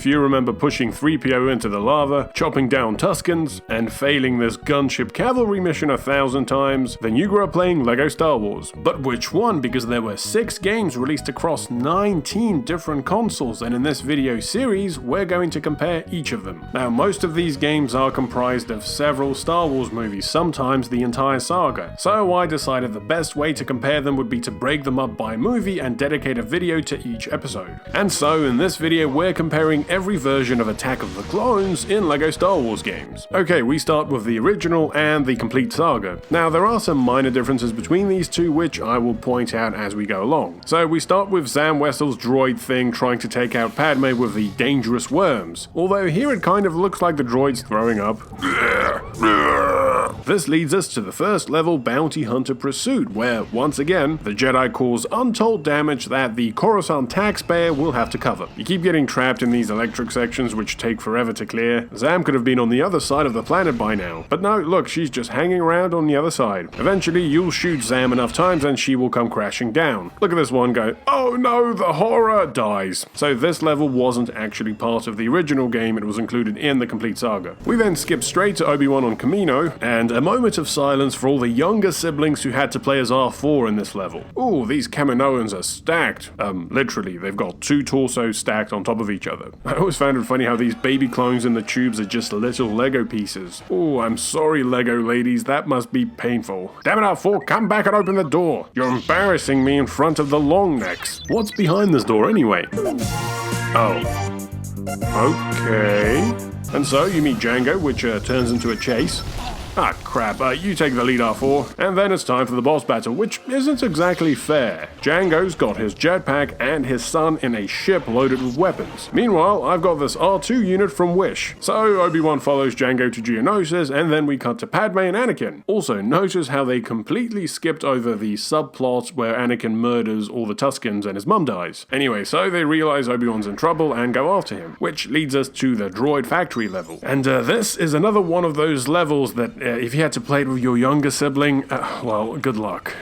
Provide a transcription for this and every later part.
if you remember pushing 3PO into the lava, chopping down Tuskens, and failing this gunship cavalry mission 1,000 times, then you grew up playing LEGO Star Wars. But which one? Because there were 6 games released across 19 different consoles, and in this video series, we're going to compare each of them. Now, most of these games are comprised of several Star Wars movies, sometimes the entire saga, so I decided the best way to compare them would be to break them up by movie and dedicate a video to each episode. And so in this video we're comparing every version of Attack of the Clones in LEGO Star Wars games. Okay, we start with the original and the complete saga. Now there are some minor differences between these two which I will point out as we go along. So we start with Zam Wesell's droid thing trying to take out Padme with the dangerous worms, although here it kind of looks like the droid's throwing up. This leads us to the first level Bounty Hunter Pursuit, where, once again, the Jedi cause untold damage that the Coruscant taxpayer will have to cover. You keep getting trapped in these electric sections which take forever to clear. Zam could have been on the other side of the planet by now. But no, look, she's just hanging around on the other side. Eventually, you'll shoot Zam enough times and she will come crashing down. Look at this one go, oh no, the horror, dies. So this level wasn't actually part of the original game, it was included in the complete saga. We then skip straight to Obi-Wan on Kamino, and a moment of silence for all the younger siblings who had to play as R4 in this level. Ooh, these Kaminoans are stacked. Literally, they've got 2 torsos stacked on top of each other. I always found it funny how these baby clones in the tubes are just little Lego pieces. Ooh, I'm sorry, Lego ladies, that must be painful. Damn it, R4, come back and open the door. You're embarrassing me in front of the long necks. What's behind this door anyway? Oh. Okay. And so you meet Django, which turns into a chase. Ah crap, you take the lead R4, and then it's time for the boss battle, which isn't exactly fair. Django's got his jetpack and his son in a ship loaded with weapons. Meanwhile, I've got this R2 unit from Wish. So Obi-Wan follows Django to Geonosis, and then we cut to Padme and Anakin. Also, notice how they completely skipped over the subplot where Anakin murders all the Tuskens and his mum dies. Anyway, so they realize Obi-Wan's in trouble and go after him, which leads us to the droid factory level. And this is another one of those levels that if you had to play it with your younger sibling, well, good luck.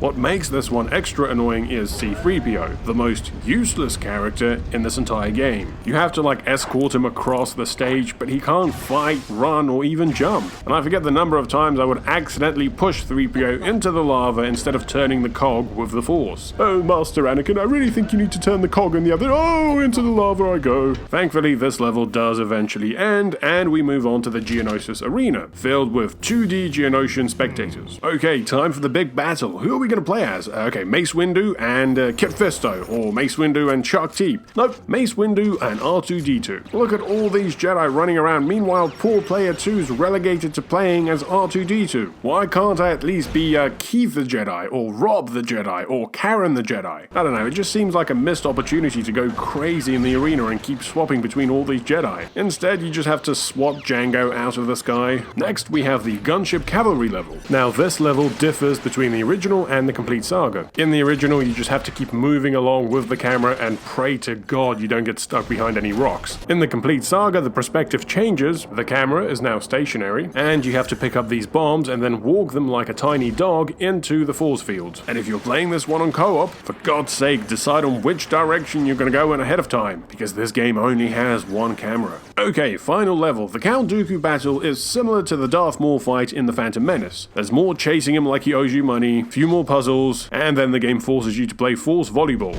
What makes this one extra annoying is C-3PO, the most useless character in this entire game. You have to escort him across the stage, but he can't fight, run, or even jump. And I forget the number of times I would accidentally push 3PO into the lava instead of turning the cog with the Force. Oh, Master Anakin, I really think you need to turn the cog in the other. Oh, into the lava I go. Thankfully, this level does eventually end, and we move on to the Geonosis Arena, filled with 2D Geonosian spectators. Okay, time for the big battle. Who are we going to play as? Okay, Mace Windu and Kit Fisto, or Mace Windu and Chuck T. Nope, Mace Windu and R2-D2. Look at all these Jedi running around, meanwhile poor player 2's relegated to playing as R2-D2. Why can't I at least be Keith the Jedi, or Rob the Jedi, or Karen the Jedi? I don't know, it just seems like a missed opportunity to go crazy in the arena and keep swapping between all these Jedi. Instead, you just have to swap Django out of the sky. Next, we have the Gunship Cavalry level. Now, this level differs between the original and the complete saga. In the original, you just have to keep moving along with the camera and pray to God you don't get stuck behind any rocks. In the complete saga, the perspective changes, the camera is now stationary, and you have to pick up these bombs and then walk them like a tiny dog into the force fields. And if you're playing this one on co-op, for God's sake, decide on which direction you're going to go in ahead of time, because this game only has one camera. Okay, final level. The Count Dooku battle is similar to the Darth Maul fight in The Phantom Menace. There's more chasing him like he owes you money, few more puzzles, and then the game forces you to play Force Volleyball.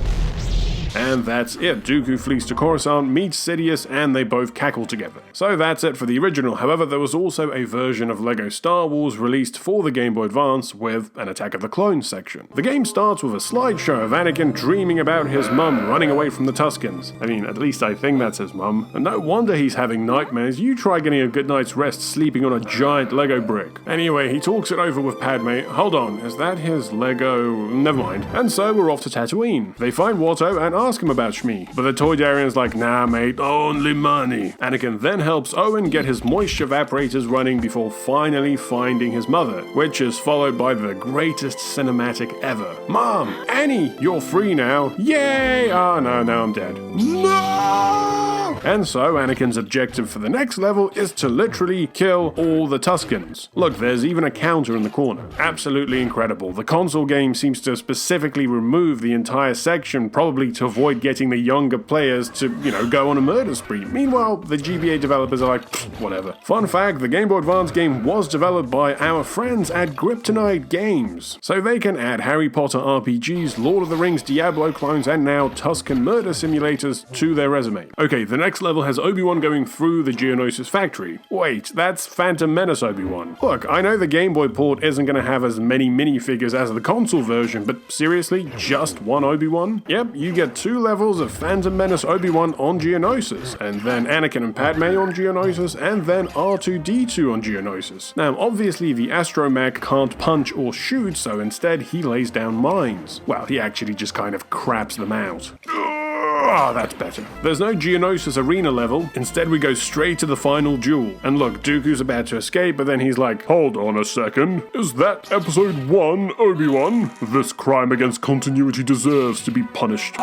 And that's it. Dooku flees to Coruscant, meets Sidious, and they both cackle together. So that's it for the original. However, there was also a version of LEGO Star Wars released for the Game Boy Advance with an Attack of the Clones section. The game starts with a slideshow of Anakin dreaming about his mum running away from the Tuskens. I mean, at least I think that's his mum. And no wonder he's having nightmares. You try getting a good night's rest sleeping on a giant Lego brick. Anyway, he talks it over with Padme. Hold on, is that his Lego? Never mind. And so we're off to Tatooine. They find Watto and ask him about Shmi, but the Toydarian's like, nah mate, only money. Anakin then helps Owen get his moisture evaporators running before finally finding his mother, which is followed by the greatest cinematic ever. Mom, Annie, you're free now. Yay! Oh no, now I'm dead. No! And so Anakin's objective for the next level is to literally kill all the Tuskens. Look, there's even a counter in the corner. Absolutely incredible. The console game seems to specifically remove the entire section, probably to avoid getting the younger players to, go on a murder spree. Meanwhile, the GBA developers are like, whatever. Fun fact, the Game Boy Advance game was developed by our friends at Kryptonite Games, so they can add Harry Potter RPGs, Lord of the Rings Diablo clones, and now Tusken murder simulators to their resume. Okay, the next level has Obi-Wan going through the Geonosis factory. Wait, that's Phantom Menace Obi-Wan. Look, I know the Game Boy port isn't going to have as many minifigures as the console version, but seriously, just one Obi-Wan? Yep, you get 2 levels of Phantom Menace Obi-Wan on Geonosis, and then Anakin and Padme on Geonosis, and then R2-D2 on Geonosis. Now, obviously the astromech can't punch or shoot, so instead he lays down mines. Well, he actually just kind of craps them out. That's better. There's no Geonosis arena level. Instead, we go straight to the final duel. And look, Dooku's about to escape, but then he's like, hold on a second. Is that episode 1, Obi-Wan? This crime against continuity deserves to be punished.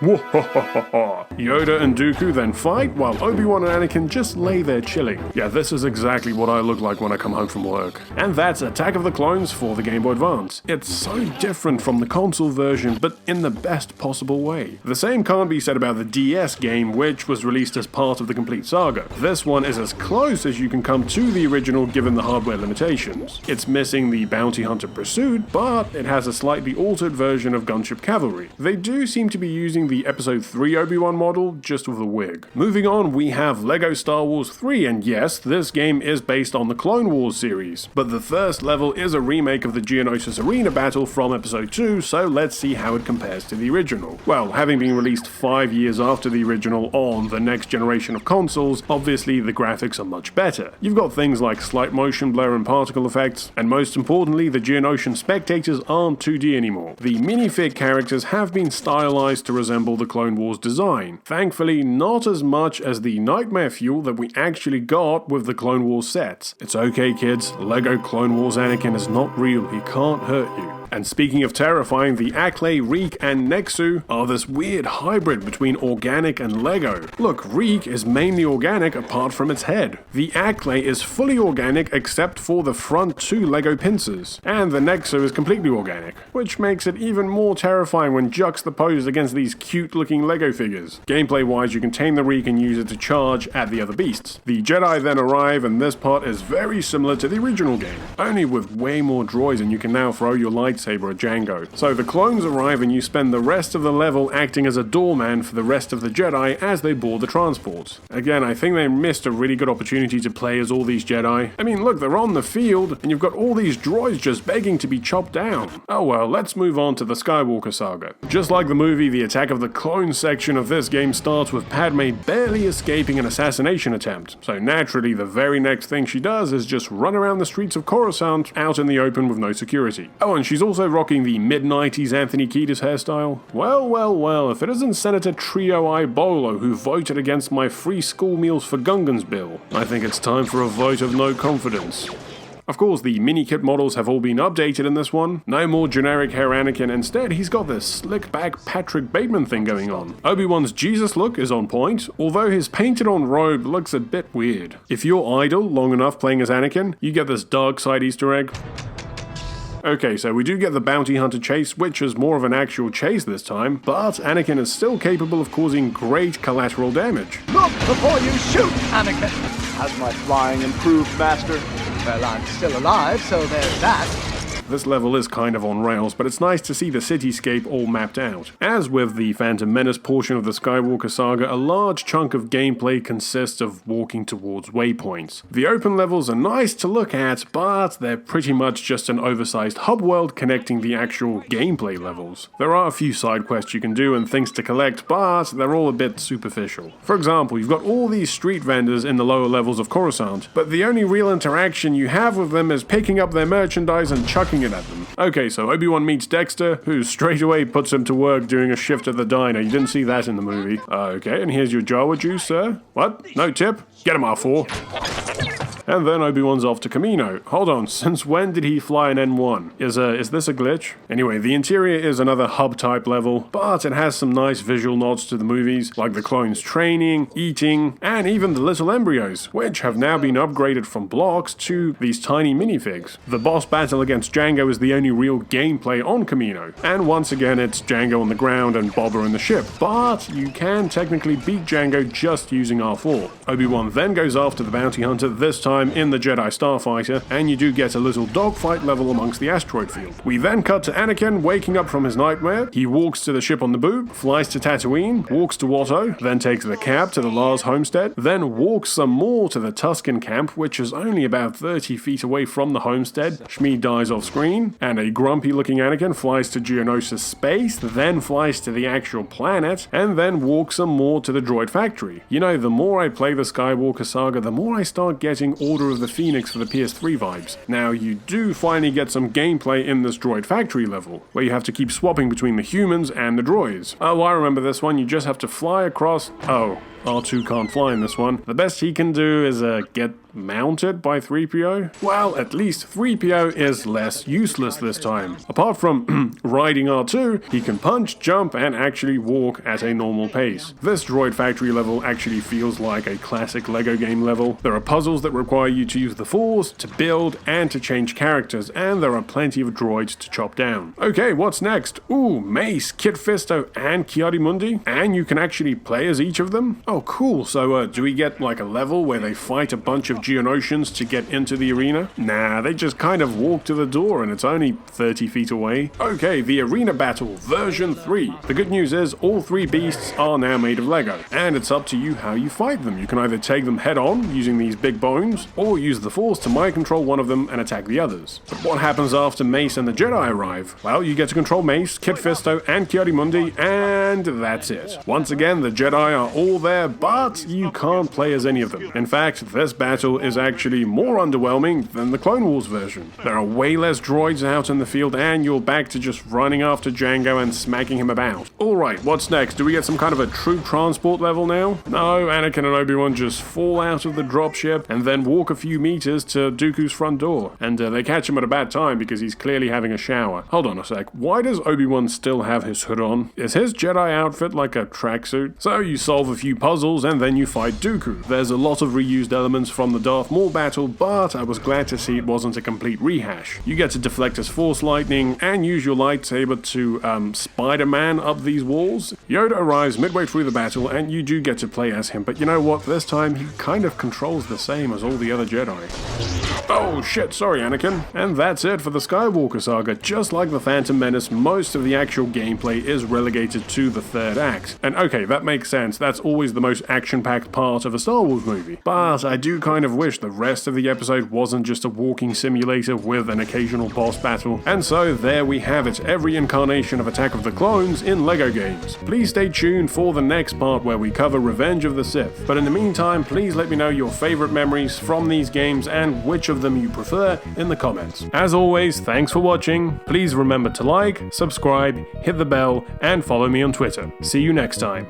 Yoda and Dooku then fight, while Obi-Wan and Anakin just lay there chilling. Yeah, this is exactly what I look like when I come home from work. And that's Attack of the Clones for the Game Boy Advance. It's so different from the console version, but in the best possible way. The same can't be said about the DS game, which was released as part of the complete saga. This one is as close as you can come to the original given the hardware limitations. It's missing the Bounty Hunter Pursuit, but it has a slightly altered version of Gunship Cavalry. They do seem to be using the Episode 3 Obi-Wan model, just with a wig. Moving on, we have LEGO Star Wars 3, and yes, this game is based on the Clone Wars series, but the first level is a remake of the Geonosis Arena battle from Episode 2, so let's see how it compares to the original. Well, having been released 5 years after the original on the next generation of consoles, obviously the graphics are much better. You've got things like slight motion blur and particle effects, and most importantly, the Geonosian spectators aren't 2D anymore. The minifig characters have been stylized to resemble the Clone Wars design. Thankfully, not as much as the nightmare fuel that we actually got with the Clone Wars sets. It's okay, kids, LEGO Clone Wars Anakin is not real, he can't hurt you. And speaking of terrifying, the Acklay, Reek, and Nexu are this weird hybrid between organic and Lego. Look, Reek is mainly organic apart from its head. The Acklay is fully organic except for the front 2 Lego pincers. And the Nexu is completely organic, which makes it even more terrifying when juxtaposed against these cute looking Lego figures. Gameplay wise, you can tame the Reek and use it to charge at the other beasts. The Jedi then arrive, and this part is very similar to the original game, only with way more droids, and you can now throw your lightsaber at Jango. So the clones arrive and you spend the rest of the level acting as a doorman for the rest of the Jedi as they board the transports. Again, I think they missed a really good opportunity to play as all these Jedi. I mean, look, they're on the field and you've got all these droids just begging to be chopped down. Oh well, let's move on to the Skywalker Saga. Just like the movie, the Attack of the Clones section of this game starts with Padme barely escaping an assassination attempt. So naturally, the very next thing she does is just run around the streets of Coruscant out in the open with no security. Oh, and she's also rocking the mid-90s Anthony Kiedis hairstyle. Well, if it isn't Senator Trio I Bolo who voted against my free school meals for Gungans bill, I think it's time for a vote of no confidence. Of course, the mini-kit models have all been updated in this one. No more generic hair Anakin, instead he's got this slick-back Patrick Bateman thing going on. Obi-Wan's Jesus look is on point, although his painted-on robe looks a bit weird. If you're idle long enough playing as Anakin, you get this dark side Easter egg. Okay, so we do get the Bounty Hunter chase, which is more of an actual chase this time, but Anakin is still capable of causing great collateral damage. Look before you shoot, Anakin! Has my flying improved, Master? Well, I'm still alive, so there's that. This level is kind of on rails, but it's nice to see the cityscape all mapped out. As with the Phantom Menace portion of the Skywalker Saga, a large chunk of gameplay consists of walking towards waypoints. The open levels are nice to look at, but they're pretty much just an oversized hub world connecting the actual gameplay levels. There are a few side quests you can do and things to collect, but they're all a bit superficial. For example, you've got all these street vendors in the lower levels of Coruscant, but the only real interaction you have with them is picking up their merchandise and chucking it at them. Okay, so Obi-Wan meets Dexter, who straight away puts him to work doing a shift at the diner. You didn't see that in the movie. Okay, and here's your Jawa juice, sir. What? No tip? Get him, R4. And then Obi-Wan's off to Kamino. Hold on, since when did he fly an N1? Is this a glitch? Anyway, the interior is another hub-type level, but it has some nice visual nods to the movies, like the clones training, eating, and even the little embryos, which have now been upgraded from blocks to these tiny minifigs. The boss battle against Jango is the only real gameplay on Kamino, and once again it's Jango on the ground and Boba in the ship, but you can technically beat Jango just using R4. Obi-Wan then goes after the bounty hunter, this time in the Jedi Starfighter, and you do get a little dogfight level amongst the asteroid field. We then cut to Anakin waking up from his nightmare. He walks to the ship on Naboo, flies to Tatooine, walks to Watto, then takes the cab to the Lars homestead, then walks some more to the Tusken camp, which is only about 30 feet away from the homestead. Shmi dies off screen, and a grumpy-looking Anakin flies to Geonosis space, then flies to the actual planet, and then walks some more to the droid factory. You know, the more I play the Skywalker Saga, the more I start getting Order of the Phoenix for the PS3 vibes. Now, you do finally get some gameplay in this droid factory level, where you have to keep swapping between the humans and the droids. Oh, I remember this one. You just have to fly across... Oh, R2 can't fly in this one. The best he can do is get mounted by 3PO? Well, at least 3PO is less useless this time. Apart from riding R2, he can punch, jump, and actually walk at a normal pace. This droid factory level actually feels like a classic LEGO game level. There are puzzles that require you to use the Force, to build, and to change characters, and there are plenty of droids to chop down. Okay, what's next? Ooh, Mace, Kit Fisto, and Ki-Adi-Mundi? And you can actually play as each of them? Oh, cool. So, do we get like a level where they fight a bunch of Geonosians to get into the arena? Nah, they just kind of walk to the door and it's only 30 feet away. Okay, the arena battle, version 3. The good news is all 3 beasts are now made of Lego, and it's up to you how you fight them. You can either take them head on using these big bones, or use the Force to mind control one of them and attack the others. But what happens after Mace and the Jedi arrive? Well, you get to control Mace, Kit Fisto, and Ki-Adi-Mundi, and that's it. Once again, the Jedi are all there, but you can't play as any of them. In fact, this battle is actually more underwhelming than the Clone Wars version. There are way less droids out in the field, and you're back to just running after Jango and smacking him about. Alright, what's next? Do we get some kind of a troop transport level now? No, Anakin and Obi-Wan just fall out of the dropship and then walk a few meters to Dooku's front door. And they catch him at a bad time because he's clearly having a shower. Hold on a sec, why does Obi-Wan still have his hood on? Is his Jedi outfit like a tracksuit? So you solve a few puzzles and then you fight Dooku. There's a lot of reused elements from the Darth Maul battle, but I was glad to see it wasn't a complete rehash. You get to deflect his Force lightning and use your lightsaber to Spider-Man up these walls. Yoda arrives midway through the battle and you do get to play as him, but you know what, this time he kind of controls the same as all the other Jedi. Oh shit, sorry Anakin. And that's it for the Skywalker Saga. Just like the Phantom Menace, most of the actual gameplay is relegated to the third act. And okay, that makes sense, that's always the most action-packed part of a Star Wars movie. But I do kind of wish the rest of the episode wasn't just a walking simulator with an occasional boss battle. And so there we have it, every incarnation of Attack of the Clones in LEGO games. Please stay tuned for the next part where we cover Revenge of the Sith. But in the meantime, please let me know your favorite memories from these games and which of them you prefer in the comments. As always, thanks for watching. Please remember to like, subscribe, hit the bell, and follow me on Twitter. See you next time.